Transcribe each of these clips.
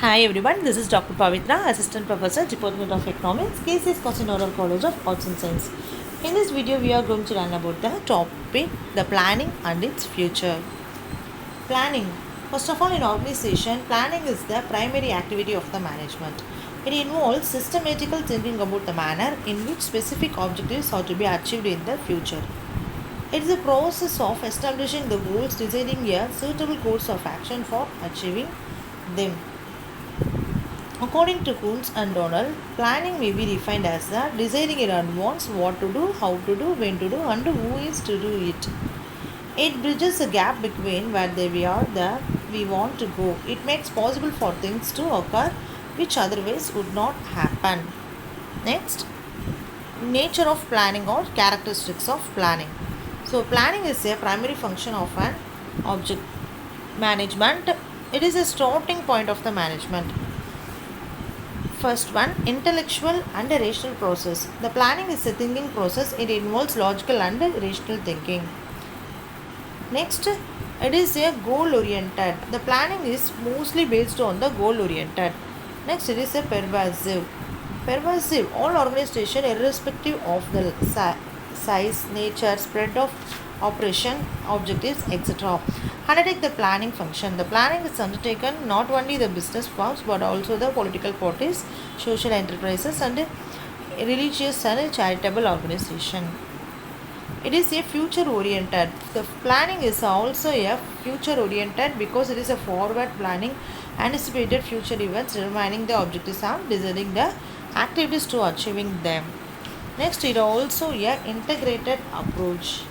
Hi everyone, this is Dr.V.Pavithra, Assistant Professor, Department of Economics, K.C.S. Nadar College of Arts and Science. In this video, we are going to learn about the topic, the planning and its future. Planning. First of all, in organization, planning is the primary activity of the management. It involves systematical thinking about the manner in which specific objectives are to be achieved in the future. It is a process of establishing the goals, deciding a suitable course of action for achieving them. According to Kuhns and Donald, planning may be defined as the deciding in advance what to do, how to do, when to do, and who is to do it. It bridges a gap between where we are, the we want to go. It makes possible for things to occur which otherwise would not happen. Next, nature of planning or characteristics of planning. So, planning is a primary function of an object management. It is a starting point of the management. First one, intellectual and a rational process. The planning is a thinking process. It involves logical and rational thinking. Next, it is a goal oriented. The planning is mostly based on the goal oriented. Next, it is a pervasive. Pervasive. All organization, irrespective of the size, nature, spread of operation, objectives, etc. Undertake the planning function. The planning is undertaken not only the business firms but also the political parties, social enterprises, and religious and charitable organization. It is a future oriented. The planning is also a future oriented because it is a forward planning, anticipated future events, determining the objectives and deciding the activities to achieving them. Next, it also a integrated approach.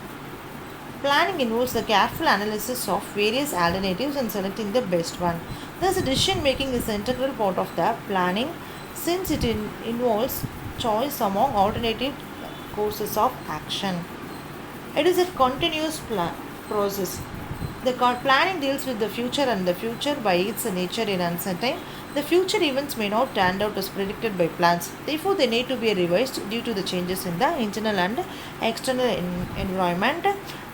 Planning involves the careful analysis of various alternatives and selecting the best one. Thus, decision making is an integral part of the planning since it involves choice among alternative courses of action. It is a continuous process. The planning deals with the future, and the future by its nature is uncertain. The future events may not turn out as predicted by plans. Therefore, they need to be revised due to the changes in the internal and external environment.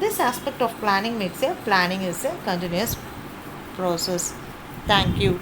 This aspect of planning makes a planning is a continuous process. Thank you.